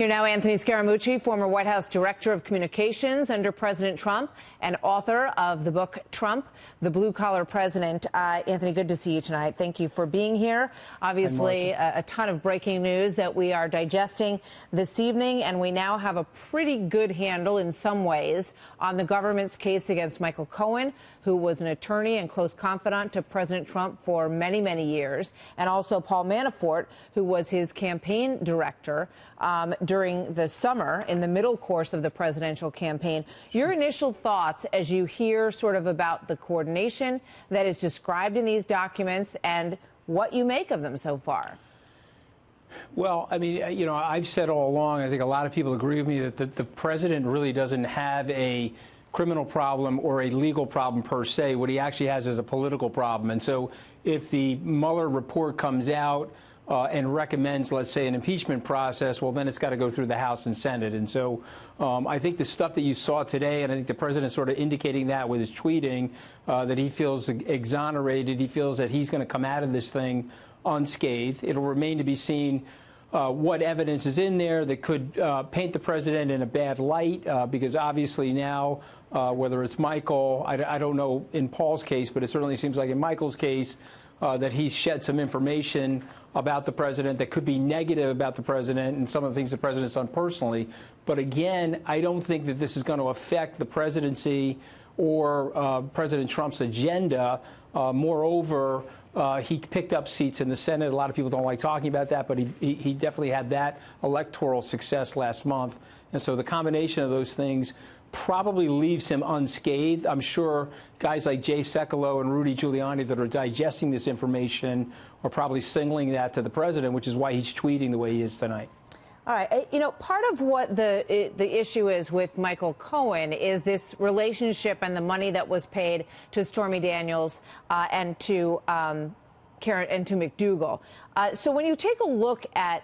Here now, Anthony Scaramucci, former White House Director of Communications under President Trump and author of the book Trump, the Blue Collar President. Anthony, good to see you tonight. Thank you for being here. Obviously, a ton of breaking news that we are digesting this evening, and we now have a pretty good handle in some ways on the government's case against Michael Cohen, who was an attorney and close confidant to President Trump for many, many years, and also Paul Manafort, who was his campaign director during the summer in the middle course of the presidential campaign. Your initial thoughts as you hear sort of about the coordination that is described in these documents and what you make of them so far? Well, I mean, you know, I've said all along, I think a lot of people agree with me that the president really doesn't have a criminal problem or a legal problem per se. What he actually has is a political problem. And so if the Mueller report comes out and recommends, let's say, an impeachment process, well, then it's got to go through the House and Senate. And so I think the stuff that you saw today, and I think the president sort of indicating that with his tweeting, that he feels exonerated, he feels that he's going to come out of this thing unscathed. It'll remain to be seen what evidence is in there that could paint the president in a bad light, because obviously now, whether it's Michael, I don't know in Paul's case, but it certainly seems like in Michael's case, that he's shed some information about the president that could be negative about the president and some of the things the president's done personally. But again, I don't think that this is going to affect the presidency or President Trump's agenda. Moreover, he picked up seats in the Senate. A lot of people don't like talking about that, but he definitely had that electoral success last month. And so the combination of those things probably leaves him unscathed. I'm sure guys like Jay Sekulow and Rudy Giuliani that are digesting this information are probably signaling that to the president, which is why he's tweeting the way he is tonight. All right. You know, part of what the issue is with Michael Cohen is this relationship and the money that was paid to Stormy Daniels and to Karen and to McDougal. So when you take a look at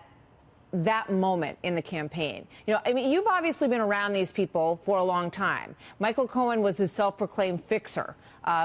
that moment in the campaign, you know, I mean, you've obviously been around these people for a long time. Michael Cohen was a self-proclaimed fixer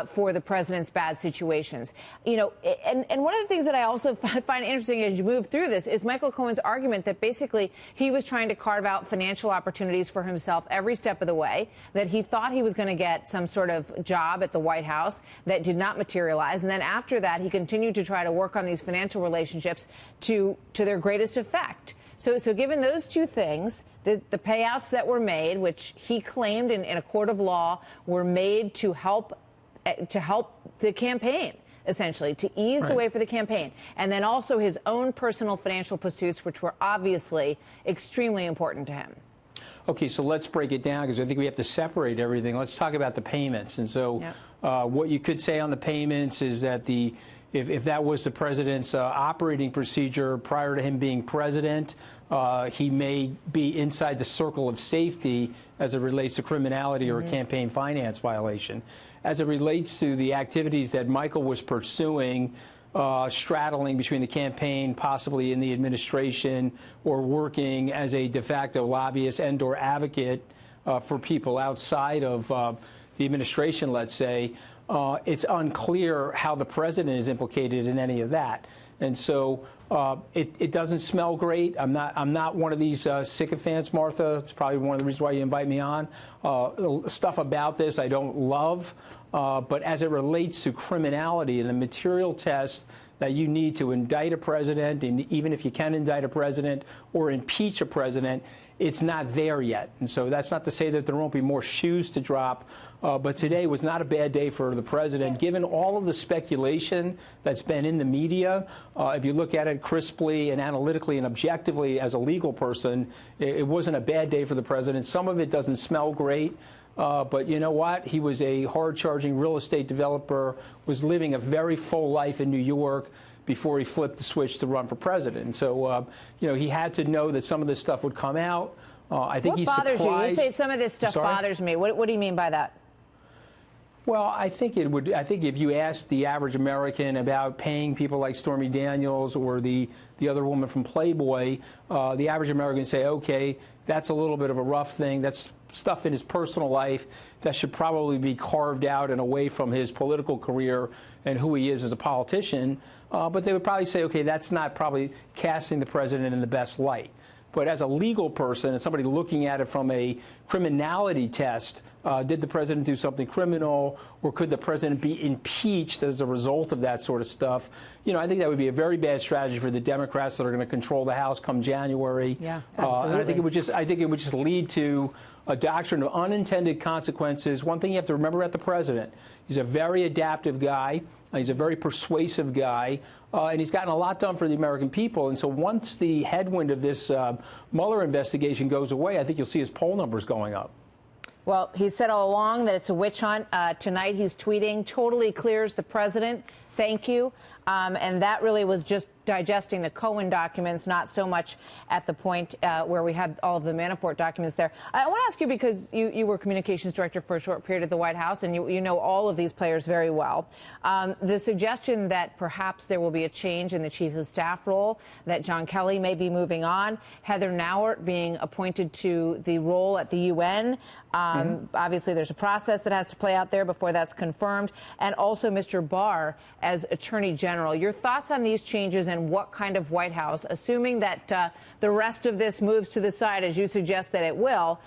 for the president's bad situations. You know, and one of the things that I also find interesting as you move through this is Michael Cohen's argument that basically he was trying to carve out financial opportunities for himself every step of the way, that he thought he was going to get some sort of job at the White House that did not materialize. And then after that, he continued to try to work on these financial relationships to their greatest effect. So given those two things, the payouts that were made, which he claimed in a court of law were made to help the campaign, essentially, to ease the way for the campaign, and then also his own personal financial pursuits, which were obviously extremely important to him. Okay, so let's break it down because I think we have to separate everything. Let's talk about the payments. And so what you could say on the payments is that if that was the president's operating procedure prior to him being president, he may be inside the circle of safety as it relates to criminality or a campaign finance violation. As it relates to the activities that Michael was pursuing, straddling between the campaign, possibly in the administration, or working as a de facto lobbyist and or advocate for people outside of the administration, let's say, it's unclear how the president is implicated in any of that. And so it doesn't smell great. I'm not one of these sycophants, Martha. It's probably one of the reasons why you invite me on. Stuff about this I don't love. But as it relates to criminality and the material test that you need to indict a president, and even if you can indict a president or impeach a president, it's not there yet. And so that's not to say that there won't be more shoes to drop. But today was not a bad day for the president, given all of the speculation that's been in the media. If you look at it crisply and analytically and objectively as a legal person, it wasn't a bad day for the president. Some of it doesn't smell great. But you know what? He was a hard-charging real estate developer, was living a very full life in New York before he flipped the switch to run for president. So, you know, he had to know that some of this stuff would come out. I think he's surprised. What bothers you? You say some of this stuff bothers me. What do you mean by that? Well, I think it would. I think if you asked the average American about paying people like Stormy Daniels or the other woman from Playboy, the average American would say, okay, that's a little bit of a rough thing. That's stuff in his personal life that should probably be carved out and away from his political career and who he is as a politician. But they would probably say, okay, that's not probably casting the president in the best light. But as a legal person and somebody looking at it from a criminality test, did the president do something criminal, or could the president be impeached as a result of that sort of stuff? You know, I think that would be a very bad strategy for the Democrats that are going to control the House come January. Yeah, absolutely. And I think it would just lead to a doctrine of unintended consequences. One thing you have to remember about the president: he's a very adaptive guy. He's a very persuasive guy, and he's gotten a lot done for the American people. And so once the headwind of this Mueller investigation goes away, I think you'll see his poll numbers going up. Well, he's said all along that it's a witch hunt. Tonight he's tweeting, totally clears the president. Thank you. And that really was just digesting the Cohen documents, not so much at the point where we had all of the Manafort documents there. I want to ask you, because you were communications director for a short period at the White House, and you know all of these players very well. The suggestion that perhaps there will be a change in the chief of staff role, that John Kelly may be moving on, Heather Nauert being appointed to the role at the UN. Obviously, there's a process that has to play out there before that's confirmed, and also Mr. Barr as Attorney General. Your thoughts on these changes and what kind of White House, assuming that the rest of this moves to the side, as you suggest that it will?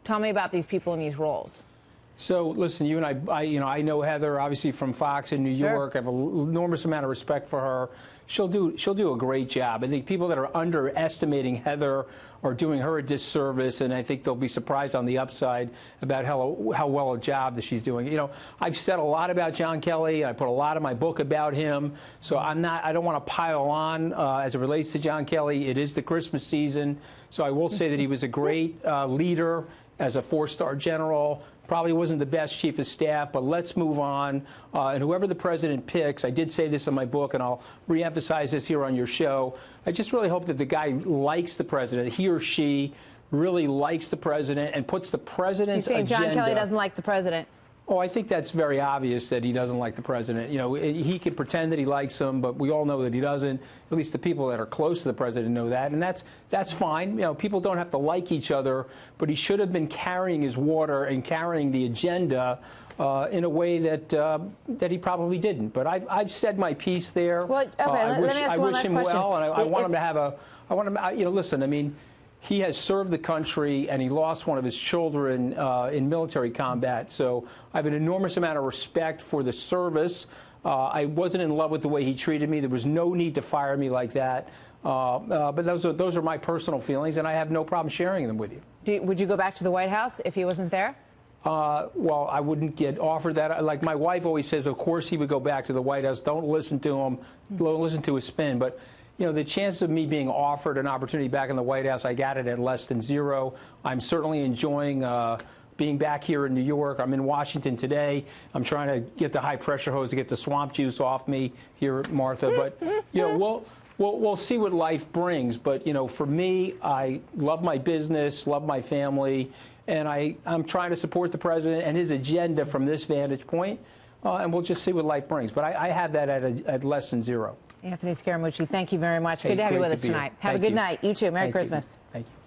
Tell me about these people in these roles. So, listen, you and I know Heather, obviously, from Fox in New York. I have an enormous amount of respect for her. She'll do a great job. I think people that are underestimating Heather are doing her a disservice, and I think they'll be surprised on the upside about how well a job that she's doing. You know, I've said a lot about John Kelly. I put a lot of my book about him, so I don't want to pile on as it relates to John Kelly. It is the Christmas season, so I will say that he was a great leader as a four-star general. Probably wasn't the best chief of staff, but let's move on. And whoever the president picks, I did say this in my book, and I'll reemphasize this here on your show, I just really hope that the guy likes the president, he or she really likes the president and puts the president's agenda. You're saying John Kelly doesn't like the president? Oh, I think that's very obvious that he doesn't like the president. You know, he can pretend that he likes him, but we all know that he doesn't. At least the people that are close to the president know that, and that's fine. You know, people don't have to like each other, but he should have been carrying his water and carrying the agenda in a way that he probably didn't. But I've said my piece there. Well, okay, let me ask you one last question. I wish him well, and I want him to have a. I want him. You know, listen. I mean, he has served the country, and he lost one of his children in military combat. So I have an enormous amount of respect for the service. I wasn't in love with the way he treated me. There was no need to fire me like that. But those are my personal feelings, and I have no problem sharing them with you. Would you go back to the White House if he wasn't there? Well, I wouldn't get offered that. Like my wife always says, of course he would go back to the White House. Don't listen to him. Don't listen to his spin. But you know, the chance of me being offered an opportunity back in the White House, I got it at less than zero. I'm certainly enjoying being back here in New York. I'm in Washington today. I'm trying to get the high-pressure hose to get the swamp juice off me here, Martha. But, you know, we'll see what life brings. But, you know, for me, I love my business, love my family, and I'm trying to support the president and his agenda from this vantage point. And we'll just see what life brings. But I have that at less than zero. Anthony Scaramucci, thank you very much. Good to have you with us tonight. Have a good night. You too. Merry Christmas. Thank you.